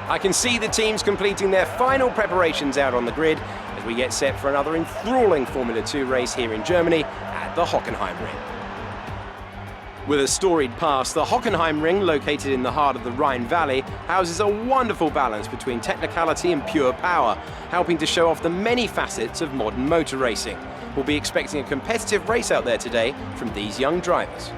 I can see the teams completing their final preparations out on the grid as we get set for another enthralling Formula 2 race here in Germany at the Hockenheim Ring. With a storied past, the Hockenheim Ring, located in the heart of the Rhine Valley, houses a wonderful balance between technicality and pure power, helping to show off the many facets of modern motor racing. We'll be expecting a competitive race out there today from these young drivers.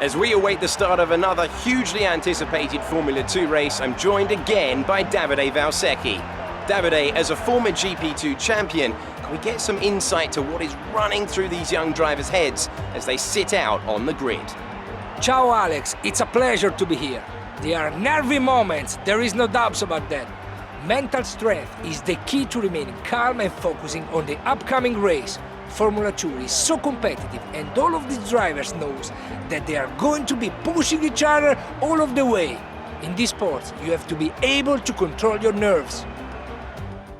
As we await the start of another hugely anticipated Formula 2 race, I'm joined again by Davide Valsecchi. Davide, as a former GP2 champion, can we get some insight to what is running through these young drivers' heads as they sit out on the grid? Ciao Alex, it's a pleasure to be here. There are nervy moments, there is no doubt about that. Mental strength is the key to remaining calm and focusing on the upcoming race. Formula 2 is so competitive and all of these drivers knows that they are going to be pushing each other all of the way. In this sport, you have to be able to control your nerves.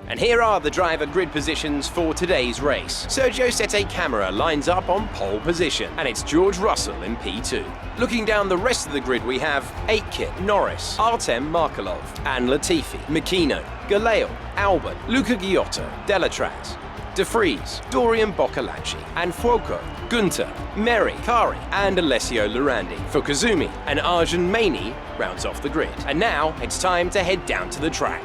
And here are the driver grid positions for today's race. Sergio Sette Camara lines up on pole position, and it's George Russell in P2. Looking down the rest of the grid, we have Aitken, Norris, Artem Markelov, and Latifi, Makino, Galeo, Albon, Luca Ghiotto, Delatraz, De Vries, Dorian Boccalacci, and Fuoco, Gunter, Meri, Kari, and Alessio Lurandi. For Kazumi, and Arjun Maini rounds off the grid. And now it's time to head down to the track.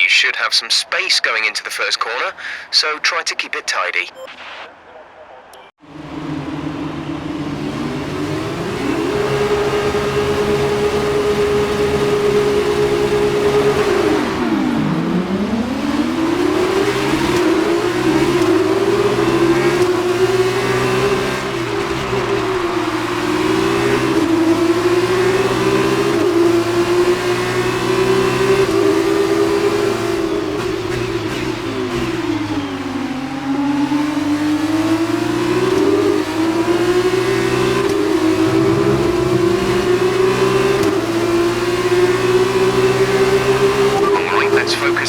You should have some space going into the first corner, so try to keep it tidy.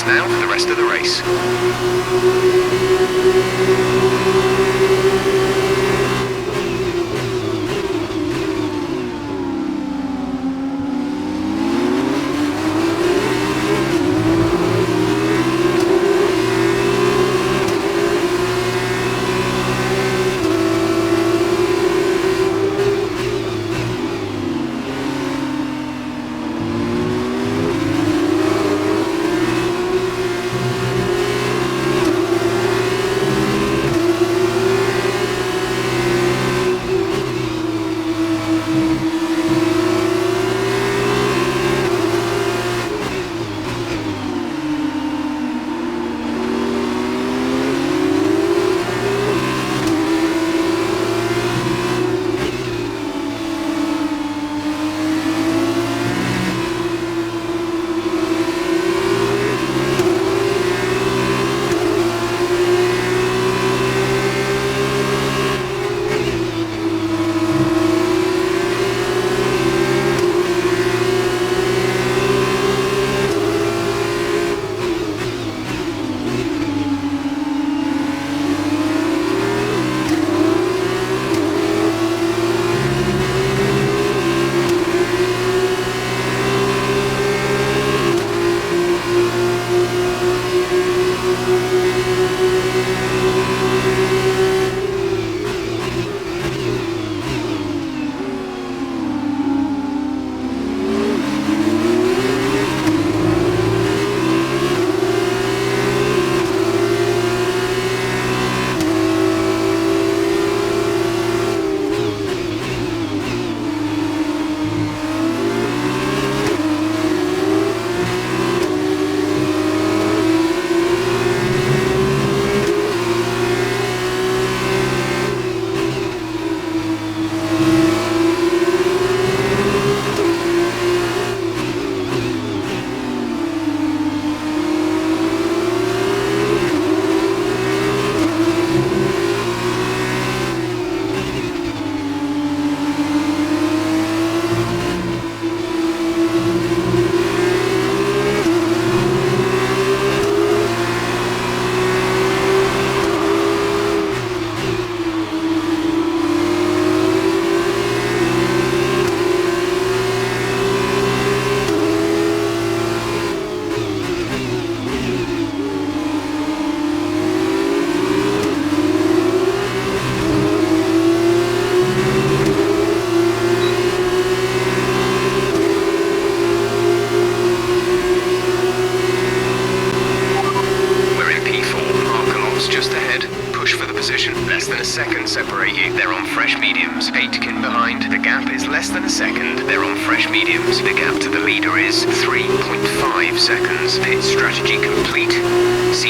Now for the rest of the race.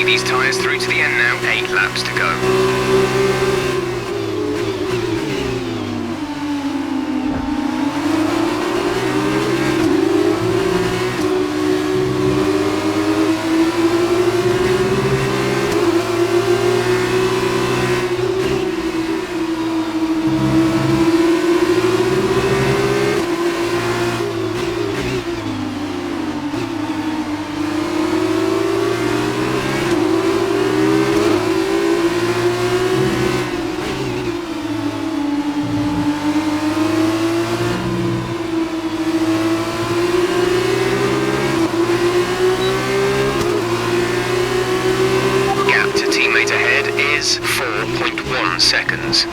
these tyres through to the end now. 8 laps to go. Is 4.1 seconds.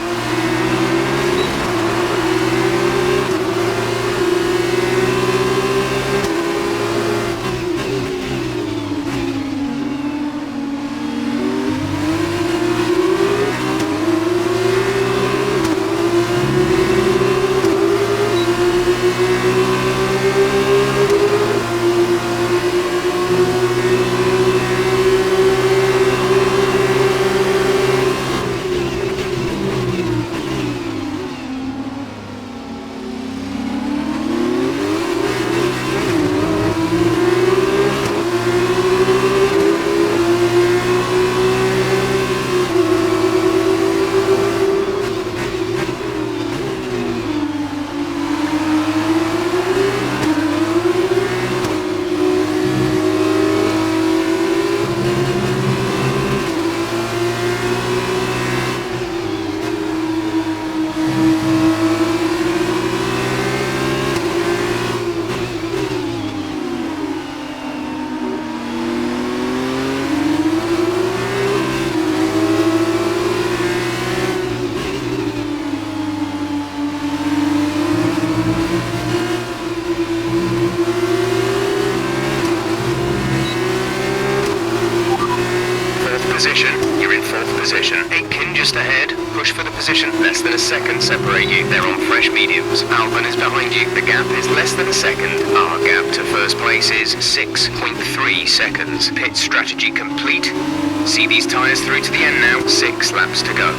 You're in 4th position. Aitken just ahead. Push for the position. Less than a second separate you. They're on fresh mediums. Albon is behind you. The gap is less than a second. Our gap to first place is 6.3 seconds. Pit strategy complete. See these tyres through to the end now. 6 laps to go.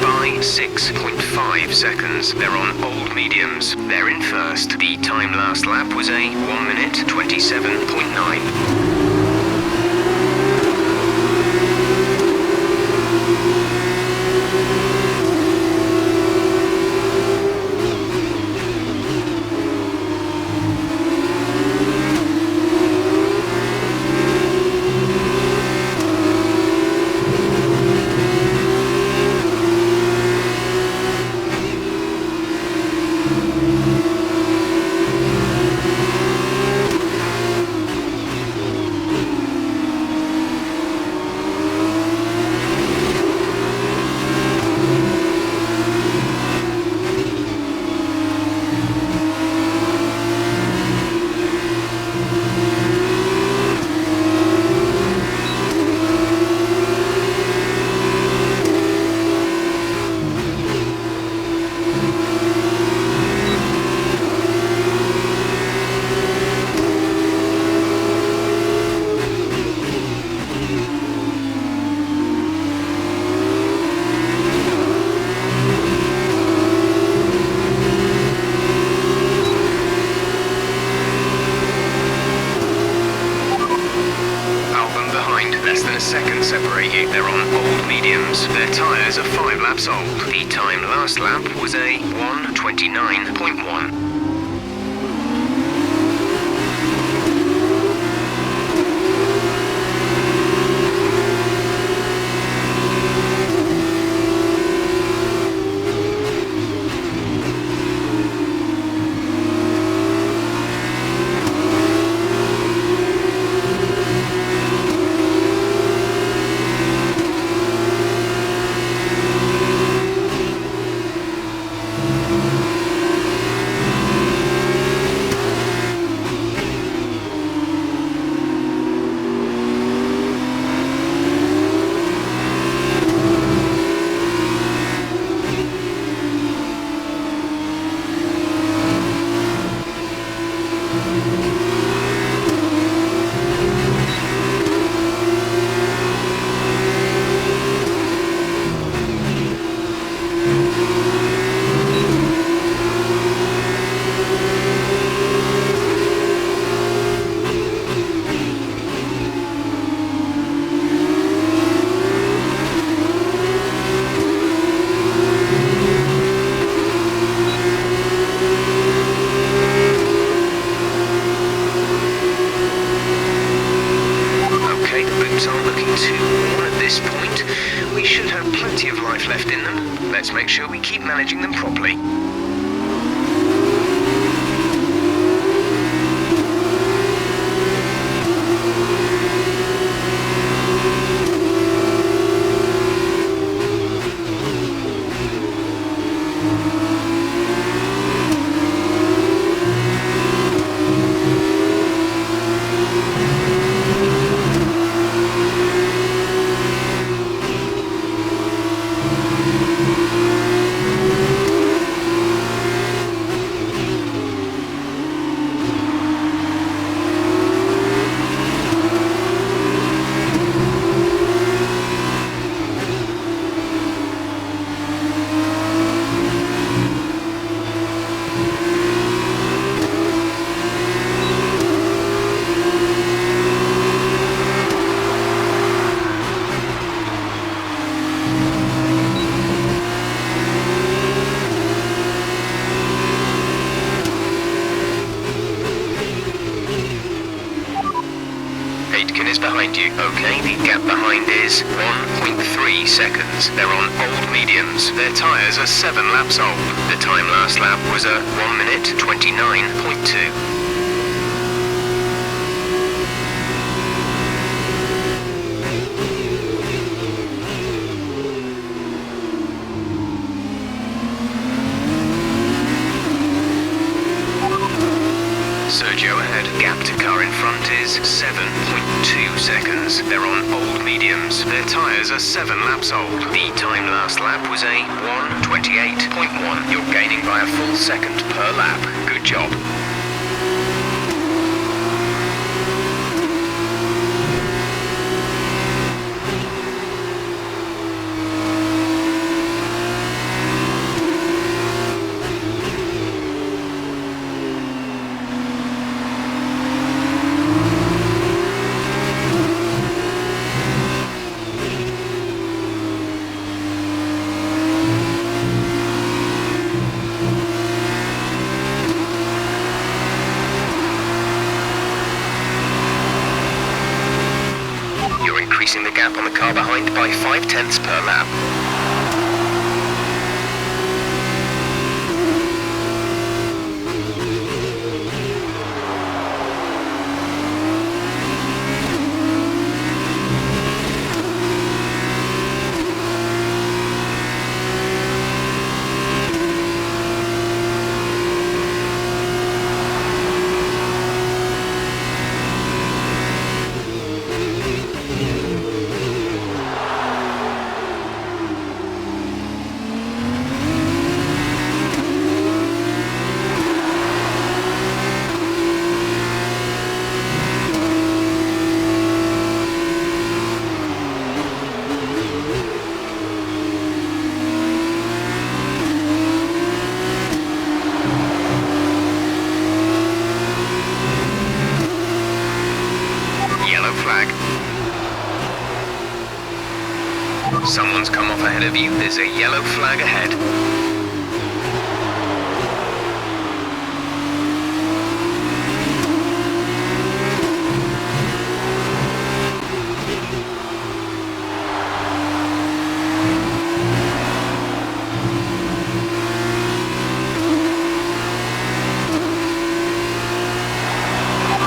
By 6.5 seconds. They're on old mediums. They're in first. The time last lap was a 1 minute 27.9. Less than a second separate you. They're on old mediums. Their tyres are 5 laps old. The time last lap was a 1:29.1. plenty of life left in them. Let's make sure we keep managing them properly. Is behind you. Okay, the gap behind is 1.3 seconds. They're on old mediums. Their tyres are 7 laps old. The time last lap was a 1 minute 29.2. Sergio ahead. Gap to car in front is 7.2 seconds. They're on old mediums. Their tyres are 7 laps old. The time last lap was a 1:28.1. You're gaining by a full second per lap. Good job. Increasing the gap on the car behind by 0.5 per lap. Someone's come off ahead of you. There's a yellow flag ahead.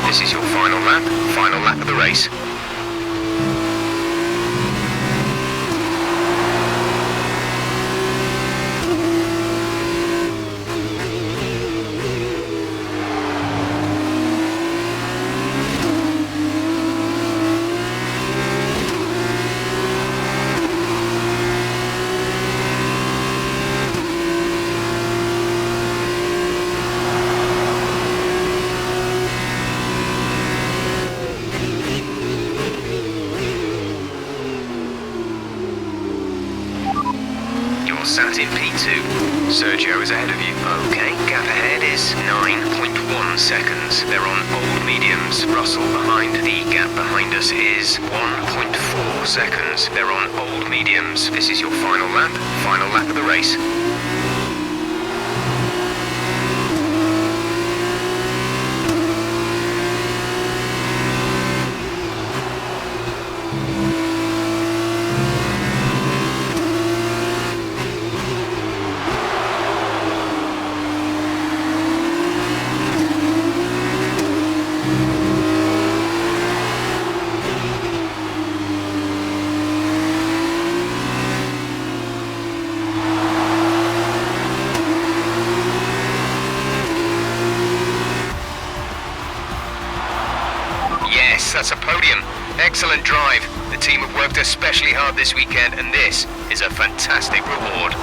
This is your final lap of the race. Sat in P2. Sergio is ahead of you. Okay, gap ahead is 9.1 seconds. They're on old mediums. Russell behind. The gap behind us is 1.4 seconds. They're on old mediums. This is your final lap of the race. Yes, that's a podium. Excellent drive. The team have worked especially hard this weekend, and this is a fantastic reward.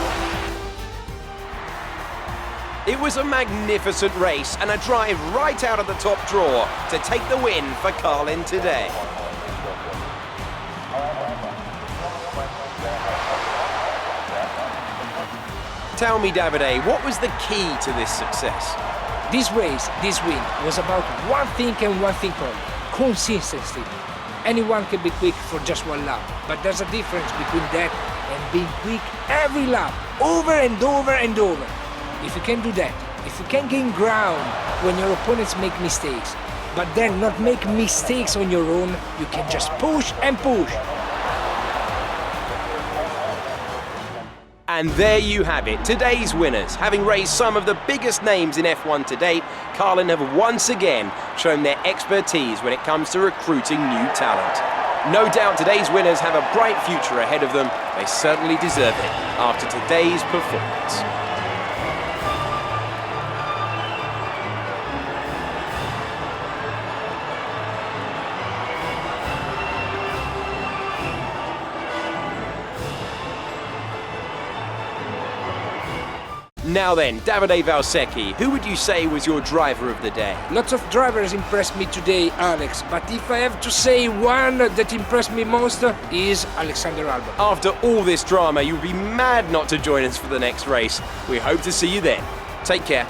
It was a magnificent race and a drive right out of the top drawer to take the win for Carlin today. Tell me, Davide, what was the key to this success? This race, this win, was about one thing and one thing only: consistency. Anyone can be quick for just one lap, but there's a difference between that and being quick every lap, over and over and over. If you can do that, if you can gain ground when your opponents make mistakes, but then not make mistakes on your own, you can just push and push. And there you have it, today's winners. Having raised some of the biggest names in F1 to date, Carlin have once again shown their expertise when it comes to recruiting new talent. No doubt today's winners have a bright future ahead of them. They certainly deserve it after today's performance. Now then, Davide Valsecchi, who would you say was your driver of the day? Lots of drivers impressed me today, Alex, but if I have to say one that impressed me most is Alexander Albon. After all this drama, you'd be mad not to join us for the next race. We hope to see you then. Take care.